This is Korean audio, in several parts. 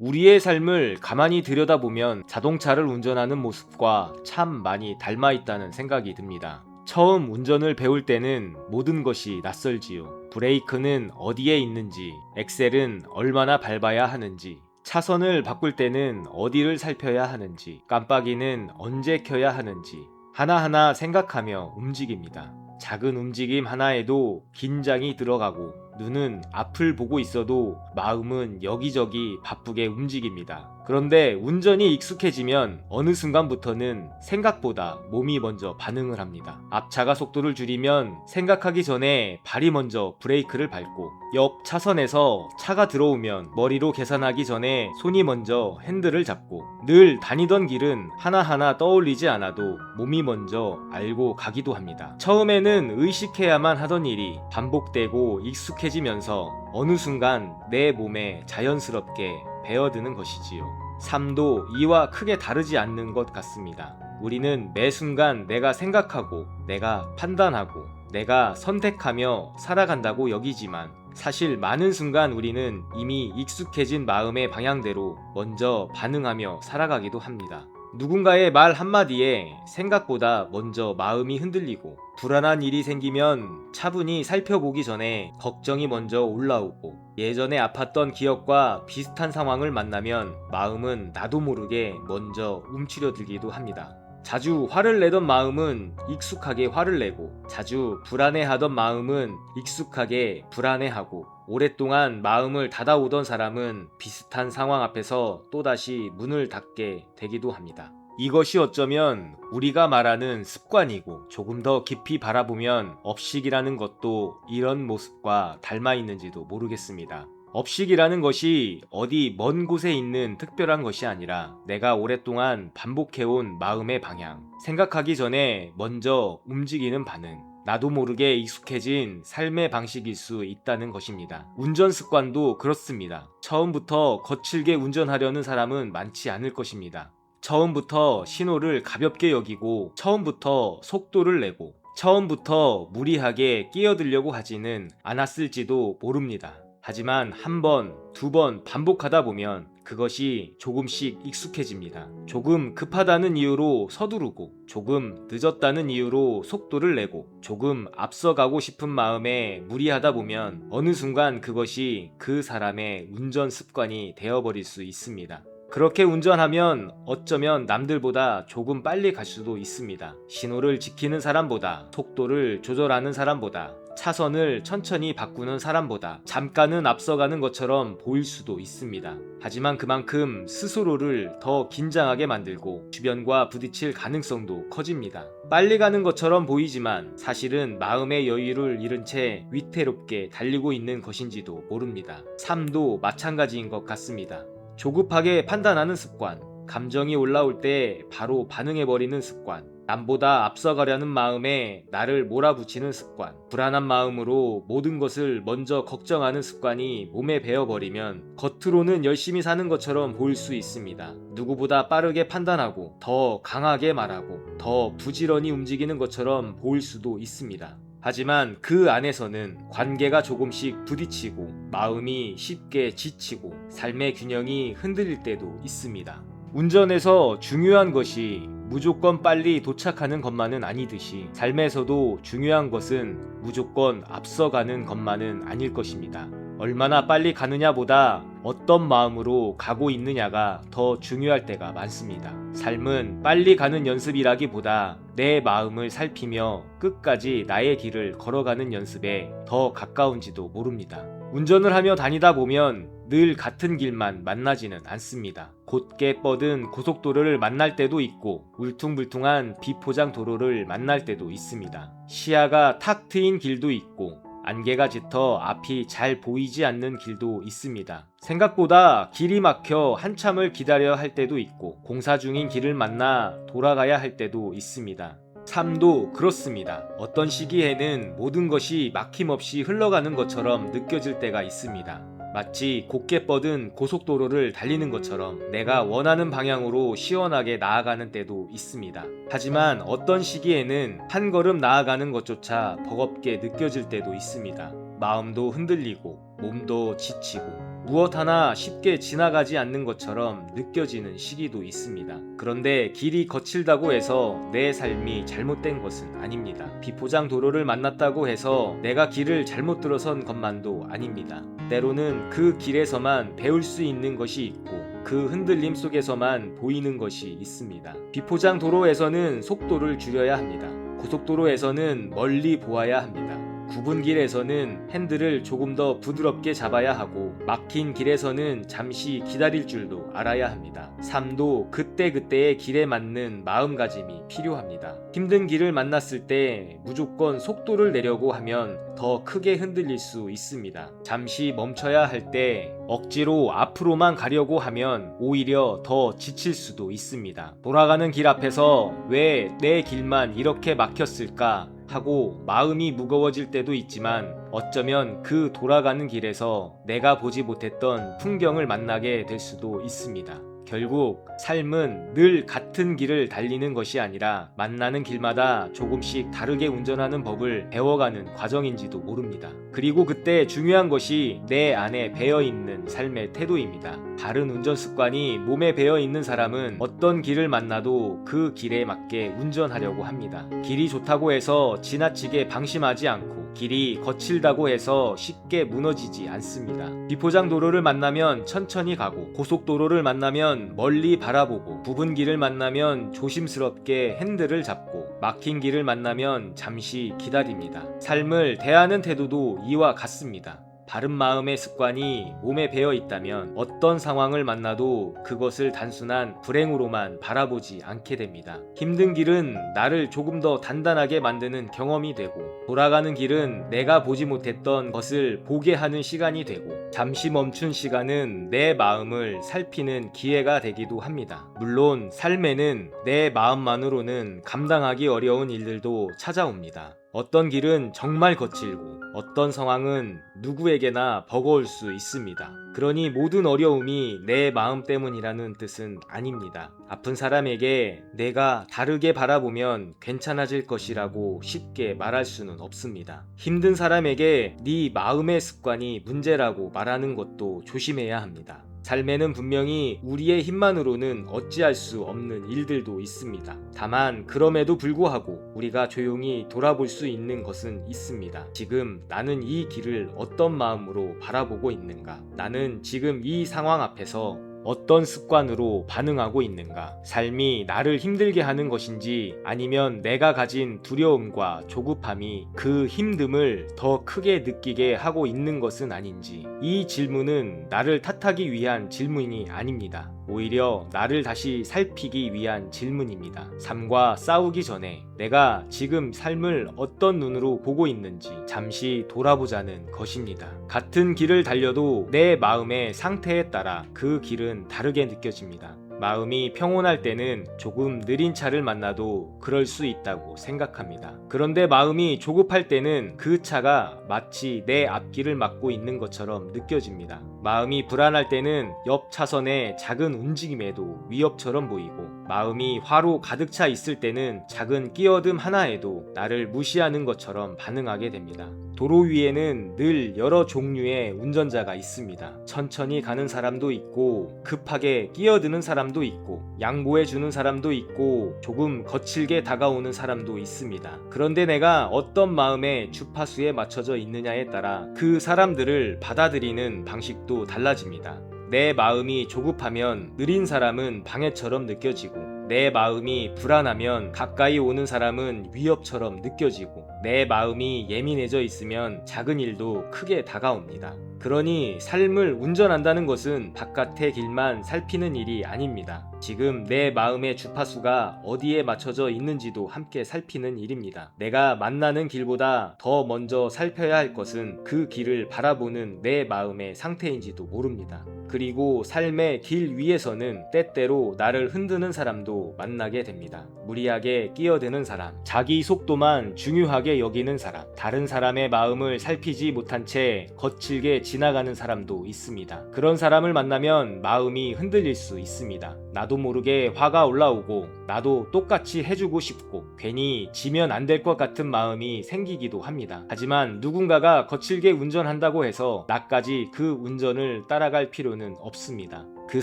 우리의 삶을 가만히 들여다보면 자동차를 운전하는 모습과 참 많이 닮아 있다는 생각이 듭니다. 처음 운전을 배울 때는 모든 것이 낯설지요. 브레이크는 어디에 있는지, 엑셀은 얼마나 밟아야 하는지, 차선을 바꿀 때는 어디를 살펴야 하는지, 깜빡이는 언제 켜야 하는지, 하나하나 생각하며 움직입니다. 작은 움직임 하나에도 긴장이 들어가고 눈은 앞을 보고 있어도 마음은 여기저기 바쁘게 움직입니다. 그런데 운전이 익숙해지면 어느 순간부터는 생각보다 몸이 먼저 반응을 합니다. 앞차가 속도를 줄이면 생각하기 전에 발이 먼저 브레이크를 밟고, 옆 차선에서 차가 들어오면 머리로 계산하기 전에 손이 먼저 핸들을 잡고, 늘 다니던 길은 하나하나 떠올리지 않아도 몸이 먼저 알고 가기도 합니다. 처음에는 의식해야만 하던 일이 반복되고 익숙해지면서 어느 순간 내 몸에 자연스럽게 배어드는 것이지요. 삶도 이와 크게 다르지 않는 것 같습니다. 우리는 매 순간 내가 생각하고, 내가 판단하고, 내가 선택하며 살아간다고 여기지만, 사실 많은 순간 우리는 이미 익숙해진 마음의 방향대로 먼저 반응하며 살아가기도 합니다. 누군가의 말 한마디에 생각보다 먼저 마음이 흔들리고, 불안한 일이 생기면 차분히 살펴보기 전에 걱정이 먼저 올라오고, 예전에 아팠던 기억과 비슷한 상황을 만나면 마음은 나도 모르게 먼저 움츠려들기도 합니다. 자주 화를 내던 마음은 익숙하게 화를 내고, 자주 불안해하던 마음은 익숙하게 불안해하고, 오랫동안 마음을 닫아오던 사람은 비슷한 상황 앞에서 또다시 문을 닫게 되기도 합니다. 이것이 어쩌면 우리가 말하는 습관이고, 조금 더 깊이 바라보면 업식이라는 것도 이런 모습과 닮아 있는지도 모르겠습니다. 업식이라는 것이 어디 먼 곳에 있는 특별한 것이 아니라 내가 오랫동안 반복해온 마음의 방향, 생각하기 전에 먼저 움직이는 반응, 나도 모르게 익숙해진 삶의 방식일 수 있다는 것입니다. 운전 습관도 그렇습니다. 처음부터 거칠게 운전하려는 사람은 많지 않을 것입니다. 처음부터 신호를 가볍게 여기고, 처음부터 속도를 내고, 처음부터 무리하게 끼어들려고 하지는 않았을지도 모릅니다. 하지만 한 번, 두 번 반복하다 보면 그것이 조금씩 익숙해집니다. 조금 급하다는 이유로 서두르고, 조금 늦었다는 이유로 속도를 내고, 조금 앞서가고 싶은 마음에 무리하다 보면 어느 순간 그것이 그 사람의 운전 습관이 되어버릴 수 있습니다. 그렇게 운전하면 어쩌면 남들보다 조금 빨리 갈 수도 있습니다. 신호를 지키는 사람보다, 속도를 조절하는 사람보다, 차선을 천천히 바꾸는 사람보다 잠깐은 앞서가는 것처럼 보일 수도 있습니다. 하지만 그만큼 스스로를 더 긴장하게 만들고 주변과 부딪힐 가능성도 커집니다. 빨리 가는 것처럼 보이지만 사실은 마음의 여유를 잃은 채 위태롭게 달리고 있는 것인지도 모릅니다. 삶도 마찬가지인 것 같습니다. 조급하게 판단하는 습관, 감정이 올라올 때 바로 반응해버리는 습관, 남보다 앞서가려는 마음에 나를 몰아붙이는 습관, 불안한 마음으로 모든 것을 먼저 걱정하는 습관이 몸에 배어버리면 겉으로는 열심히 사는 것처럼 보일 수 있습니다. 누구보다 빠르게 판단하고, 더 강하게 말하고, 더 부지런히 움직이는 것처럼 보일 수도 있습니다. 하지만 그 안에서는 관계가 조금씩 부딪히고, 마음이 쉽게 지치고, 삶의 균형이 흔들릴 때도 있습니다. 운전에서 중요한 것이 무조건 빨리 도착하는 것만은 아니듯이, 삶에서도 중요한 것은 무조건 앞서가는 것만은 아닐 것입니다. 얼마나 빨리 가느냐보다 어떤 마음으로 가고 있느냐가 더 중요할 때가 많습니다. 삶은 빨리 가는 연습이라기보다 내 마음을 살피며 끝까지 나의 길을 걸어가는 연습에 더 가까운지도 모릅니다. 운전을 하며 다니다 보면 늘 같은 길만 만나지는 않습니다. 곧게 뻗은 고속도로를 만날 때도 있고, 울퉁불퉁한 비포장 도로를 만날 때도 있습니다. 시야가 탁 트인 길도 있고, 안개가 짙어 앞이 잘 보이지 않는 길도 있습니다. 생각보다 길이 막혀 한참을 기다려야 할 때도 있고, 공사 중인 길을 만나 돌아가야 할 때도 있습니다. 삶도 그렇습니다. 어떤 시기에는 모든 것이 막힘없이 흘러가는 것처럼 느껴질 때가 있습니다. 마치 곧게 뻗은 고속도로를 달리는 것처럼 내가 원하는 방향으로 시원하게 나아가는 때도 있습니다. 하지만 어떤 시기에는 한 걸음 나아가는 것조차 버겁게 느껴질 때도 있습니다. 마음도 흔들리고, 몸도 지치고, 무엇 하나 쉽게 지나가지 않는 것처럼 느껴지는 시기도 있습니다. 그런데 길이 거칠다고 해서 내 삶이 잘못된 것은 아닙니다. 비포장 도로를 만났다고 해서 내가 길을 잘못 들어선 것만도 아닙니다. 때로는 그 길에서만 배울 수 있는 것이 있고 그 흔들림 속에서만 보이는 것이 있습니다. 비포장 도로에서는 속도를 줄여야 합니다. 고속도로에서는 멀리 보아야 합니다. 굽은 길에서는 핸들을 조금 더 부드럽게 잡아야 하고 막힌 길에서는 잠시 기다릴 줄도 알아야 합니다. 삶도 그때그때의 길에 맞는 마음가짐이 필요합니다. 힘든 길을 만났을 때 무조건 속도를 내려고 하면 더 크게 흔들릴 수 있습니다. 잠시 멈춰야 할 때 억지로 앞으로만 가려고 하면 오히려 더 지칠 수도 있습니다. 돌아가는 길 앞에서 왜 내 길만 이렇게 막혔을까 하고 마음이 무거워질 때도 있지만 어쩌면 그 돌아가는 길에서 내가 보지 못했던 풍경을 만나게 될 수도 있습니다. 결국 삶은 늘 같은 길을 달리는 것이 아니라 만나는 길마다 조금씩 다르게 운전하는 법을 배워가는 과정인지도 모릅니다. 그리고 그때 중요한 것이 내 안에 배어있는 삶의 태도입니다. 바른 운전 습관이 몸에 배어있는 사람은 어떤 길을 만나도 그 길에 맞게 운전하려고 합니다. 길이 좋다고 해서 지나치게 방심하지 않고 길이 거칠다고 해서 쉽게 무너지지 않습니다. 비포장 도로를 만나면 천천히 가고 고속도로를 만나면 멀리 바라보고 굽은 길을 만나면 조심스럽게 핸들을 잡고 막힌 길을 만나면 잠시 기다립니다. 삶을 대하는 태도도 이와 같습니다. 바른 마음의 습관이 몸에 배어 있다면 어떤 상황을 만나도 그것을 단순한 불행으로만 바라보지 않게 됩니다. 힘든 길은 나를 조금 더 단단하게 만드는 경험이 되고 돌아가는 길은 내가 보지 못했던 것을 보게 하는 시간이 되고 잠시 멈춘 시간은 내 마음을 살피는 기회가 되기도 합니다. 물론 삶에는 내 마음만으로는 감당하기 어려운 일들도 찾아옵니다. 어떤 길은 정말 거칠고 어떤 상황은 누구에게나 버거울 수 있습니다. 그러니 모든 어려움이 내 마음 때문이라는 뜻은 아닙니다. 아픈 사람에게 내가 다르게 바라보면 괜찮아질 것이라고 쉽게 말할 수는 없습니다. 힘든 사람에게 네 마음의 습관이 문제라고 말하는 것도 조심해야 합니다. 삶에는 분명히 우리의 힘만으로는 어찌할 수 없는 일들도 있습니다. 다만 그럼에도 불구하고 우리가 조용히 돌아볼 수 있는 것은 있습니다. 지금 나는 이 길을 어떤 마음으로 바라보고 있는가? 나는 지금 이 상황 앞에서 어떤 습관으로 반응하고 있는가? 삶이 나를 힘들게 하는 것인지 아니면 내가 가진 두려움과 조급함이 그 힘듦을 더 크게 느끼게 하고 있는 것은 아닌지 이 질문은 나를 탓하기 위한 질문이 아닙니다. 오히려 나를 다시 살피기 위한 질문입니다. 삶과 싸우기 전에 내가 지금 삶을 어떤 눈으로 보고 있는지 잠시 돌아보자는 것입니다. 같은 길을 달려도 내 마음의 상태에 따라 그 길은 다르게 느껴집니다. 마음이 평온할 때는 조금 느린 차를 만나도 그럴 수 있다고 생각합니다. 그런데 마음이 조급할 때는 그 차가 마치 내 앞길을 막고 있는 것처럼 느껴집니다. 마음이 불안할 때는 옆 차선의 작은 움직임에도 위협처럼 보이고 마음이 화로 가득 차 있을 때는 작은 끼어듦 하나에도 나를 무시하는 것처럼 반응하게 됩니다. 도로 위에는 늘 여러 종류의 운전자가 있습니다. 천천히 가는 사람도 있고 급하게 끼어드는 사람도 있고 양보해주는 사람도 있고 조금 거칠게 다가오는 사람도 있습니다. 그런데 내가 어떤 마음의 주파수에 맞춰져 있느냐에 따라 그 사람들을 받아들이는 방식도 달라집니다. 내 마음이 조급하면 느린 사람은 방해처럼 느껴지고 내 마음이 불안하면 가까이 오는 사람은 위협처럼 느껴지고 내 마음이 예민해져 있으면 작은 일도 크게 다가옵니다. 그러니 삶을 운전한다는 것은 바깥의 길만 살피는 일이 아닙니다. 지금 내 마음의 주파수가 어디에 맞춰져 있는지도 함께 살피는 일입니다. 내가 만나는 길보다 더 먼저 살펴야 할 것은 그 길을 바라보는 내 마음의 상태인지도 모릅니다. 그리고 삶의 길 위에서는 때때로 나를 흔드는 사람도 만나게 됩니다. 무리하게 끼어드는 사람, 자기 속도만 중요하게 소중하게 여기는 사람, 다른 사람의 마음을 살피지 못한 채 거칠게 지나가는 사람도 있습니다. 그런 사람을 만나면 마음이 흔들릴 수 있습니다. 나도 모르게 화가 올라오고 나도 똑같이 해주고 싶고 괜히 지면 안 될 것 같은 마음이 생기기도 합니다. 하지만 누군가가 거칠게 운전한다고 해서 나까지 그 운전을 따라갈 필요는 없습니다. 그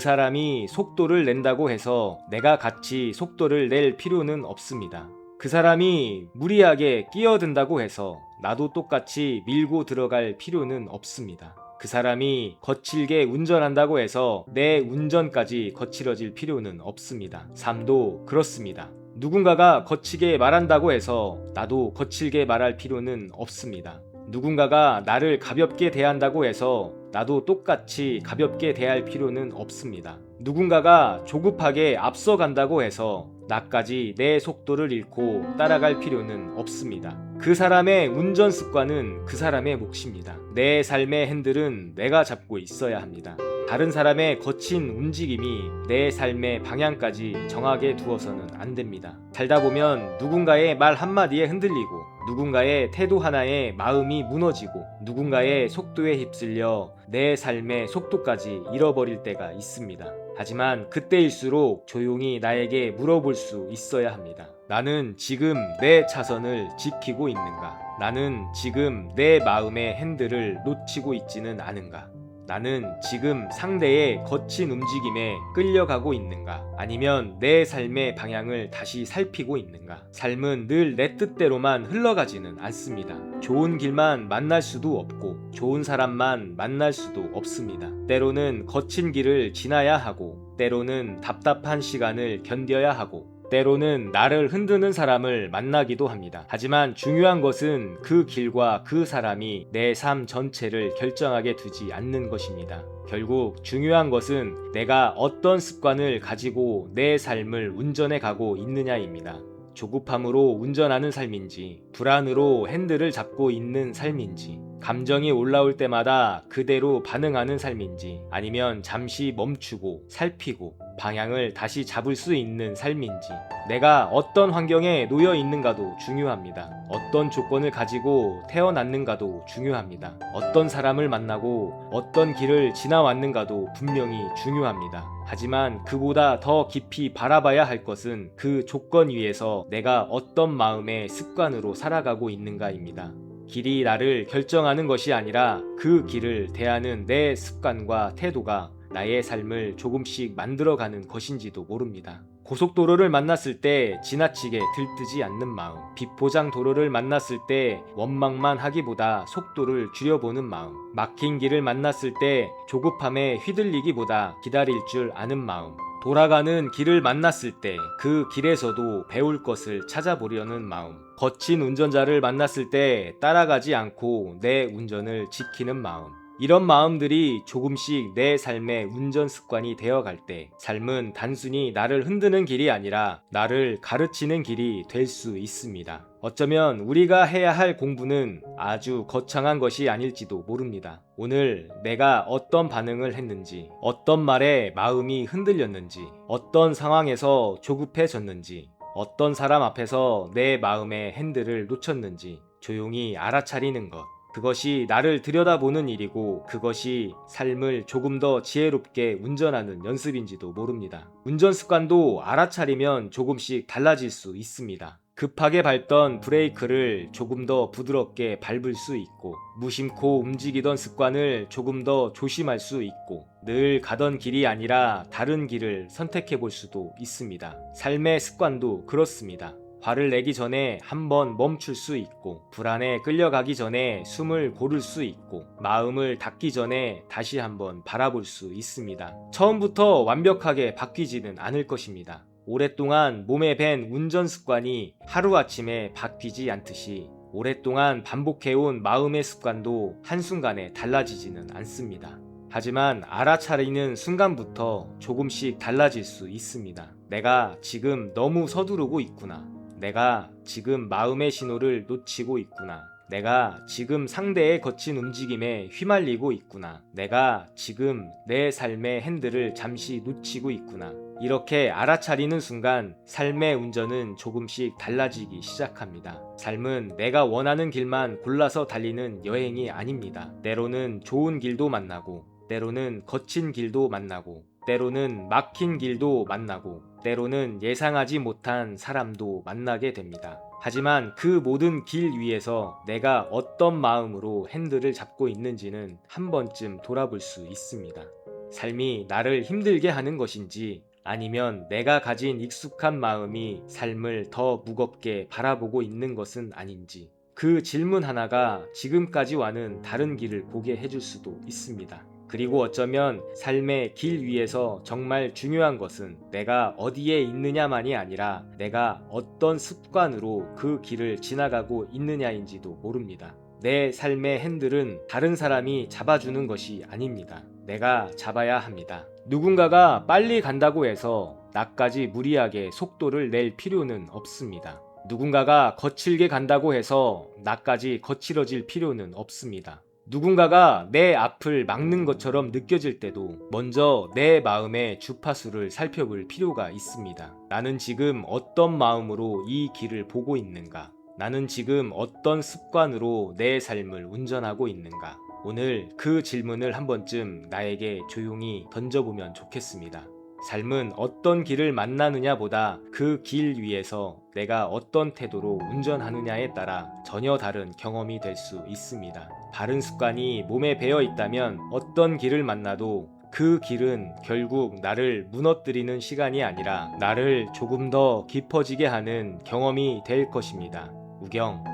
사람이 속도를 낸다고 해서 내가 같이 속도를 낼 필요는 없습니다. 그 사람이 무리하게 끼어든다고 해서 나도 똑같이 밀고 들어갈 필요는 없습니다. 그 사람이 거칠게 운전한다고 해서 내 운전까지 거칠어질 필요는 없습니다. 삶도 그렇습니다. 누군가가 거칠게 말한다고 해서 나도 거칠게 말할 필요는 없습니다. 누군가가 나를 가볍게 대한다고 해서 나도 똑같이 가볍게 대할 필요는 없습니다. 누군가가 조급하게 앞서간다고 해서 나까지 내 속도를 잃고 따라갈 필요는 없습니다. 그 사람의 운전 습관은 그 사람의 몫입니다. 내 삶의 핸들은 내가 잡고 있어야 합니다. 다른 사람의 거친 움직임이 내 삶의 방향까지 정하게 두어서는 안 됩니다. 살다 보면 누군가의 말 한마디에 흔들리고 누군가의 태도 하나에 마음이 무너지고 누군가의 속도에 휩쓸려 내 삶의 속도까지 잃어버릴 때가 있습니다. 하지만 그때일수록 조용히 나에게 물어볼 수 있어야 합니다. 나는 지금 내 차선을 지키고 있는가? 나는 지금 내 마음의 핸들을 놓치고 있지는 않은가? 나는 지금 상대의 거친 움직임에 끌려가고 있는가? 아니면 내 삶의 방향을 다시 살피고 있는가? 삶은 늘 내 뜻대로만 흘러가지는 않습니다. 좋은 길만 만날 수도 없고 좋은 사람만 만날 수도 없습니다. 때로는 거친 길을 지나야 하고 때로는 답답한 시간을 견뎌야 하고 때로는 나를 흔드는 사람을 만나기도 합니다. 하지만 중요한 것은 그 길과 그 사람이 내 삶 전체를 결정하게 두지 않는 것입니다. 결국 중요한 것은 내가 어떤 습관을 가지고 내 삶을 운전해 가고 있느냐입니다. 조급함으로 운전하는 삶인지, 불안으로 핸들을 잡고 있는 삶인지, 감정이 올라올 때마다 그대로 반응하는 삶인지, 아니면 잠시 멈추고 살피고 방향을 다시 잡을 수 있는 삶인지, 내가 어떤 환경에 놓여 있는가도 중요합니다. 어떤 조건을 가지고 태어났는가도 중요합니다. 어떤 사람을 만나고 어떤 길을 지나왔는가도 분명히 중요합니다. 하지만 그보다 더 깊이 바라봐야 할 것은 그 조건 위에서 내가 어떤 마음의 습관으로 살아가고 있는가입니다. 길이 나를 결정하는 것이 아니라 그 길을 대하는 내 습관과 태도가 나의 삶을 조금씩 만들어가는 것인지도 모릅니다. 고속도로를 만났을 때 지나치게 들뜨지 않는 마음, 비포장 도로를 만났을 때 원망만 하기보다 속도를 줄여보는 마음, 막힌 길을 만났을 때 조급함에 휘둘리기보다 기다릴 줄 아는 마음, 돌아가는 길을 만났을 때 그 길에서도 배울 것을 찾아보려는 마음, 거친 운전자를 만났을 때 따라가지 않고 내 운전을 지키는 마음, 이런 마음들이 조금씩 내 삶의 운전 습관이 되어갈 때 삶은 단순히 나를 흔드는 길이 아니라 나를 가르치는 길이 될 수 있습니다. 어쩌면 우리가 해야 할 공부는 아주 거창한 것이 아닐지도 모릅니다. 오늘 내가 어떤 반응을 했는지, 어떤 말에 마음이 흔들렸는지, 어떤 상황에서 조급해졌는지, 어떤 사람 앞에서 내 마음의 핸들을 놓쳤는지 조용히 알아차리는 것, 그것이 나를 들여다보는 일이고 그것이 삶을 조금 더 지혜롭게 운전하는 연습인지도 모릅니다. 운전 습관도 알아차리면 조금씩 달라질 수 있습니다. 급하게 밟던 브레이크를 조금 더 부드럽게 밟을 수 있고, 무심코 움직이던 습관을 조금 더 조심할 수 있고, 늘 가던 길이 아니라 다른 길을 선택해 볼 수도 있습니다. 삶의 습관도 그렇습니다. 화를 내기 전에 한번 멈출 수 있고, 불안에 끌려가기 전에 숨을 고를 수 있고, 마음을 닫기 전에 다시 한번 바라볼 수 있습니다. 처음부터 완벽하게 바뀌지는 않을 것입니다. 오랫동안 몸에 밴 운전 습관이 하루아침에 바뀌지 않듯이 오랫동안 반복해온 마음의 습관도 한순간에 달라지지는 않습니다. 하지만 알아차리는 순간부터 조금씩 달라질 수 있습니다. 내가 지금 너무 서두르고 있구나. 내가 지금 마음의 신호를 놓치고 있구나. 내가 지금 상대의 거친 움직임에 휘말리고 있구나. 내가 지금 내 삶의 핸들을 잠시 놓치고 있구나. 이렇게 알아차리는 순간 삶의 운전은 조금씩 달라지기 시작합니다. 삶은 내가 원하는 길만 골라서 달리는 여행이 아닙니다. 때로는 좋은 길도 만나고, 때로는 거친 길도 만나고, 때로는 막힌 길도 만나고, 때로는 예상하지 못한 사람도 만나게 됩니다. 하지만 그 모든 길 위에서 내가 어떤 마음으로 핸들을 잡고 있는지는 한 번쯤 돌아볼 수 있습니다. 삶이 나를 힘들게 하는 것인지, 아니면 내가 가진 익숙한 마음이 삶을 더 무겁게 바라보고 있는 것은 아닌지, 그 질문 하나가 지금까지와는 다른 길을 보게 해줄 수도 있습니다. 그리고 어쩌면 삶의 길 위에서 정말 중요한 것은 내가 어디에 있느냐만이 아니라 내가 어떤 습관으로 그 길을 지나가고 있느냐인지도 모릅니다. 내 삶의 핸들은 다른 사람이 잡아주는 것이 아닙니다. 내가 잡아야 합니다. 누군가가 빨리 간다고 해서 나까지 무리하게 속도를 낼 필요는 없습니다. 누군가가 거칠게 간다고 해서 나까지 거칠어질 필요는 없습니다. 누군가가 내 앞을 막는 것처럼 느껴질 때도 먼저 내 마음의 주파수를 살펴볼 필요가 있습니다. 나는 지금 어떤 마음으로 이 길을 보고 있는가? 나는 지금 어떤 습관으로 내 삶을 운전하고 있는가? 오늘 그 질문을 한 번쯤 나에게 조용히 던져보면 좋겠습니다. 삶은 어떤 길을 만나느냐 보다 그 길 위에서 내가 어떤 태도로 운전하느냐에 따라 전혀 다른 경험이 될 수 있습니다. 바른 습관이 몸에 배어 있다면 어떤 길을 만나도 그 길은 결국 나를 무너뜨리는 시간이 아니라 나를 조금 더 깊어지게 하는 경험이 될 것입니다. 우경,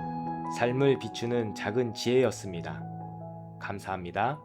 삶을 비추는 작은 지혜였습니다. 감사합니다.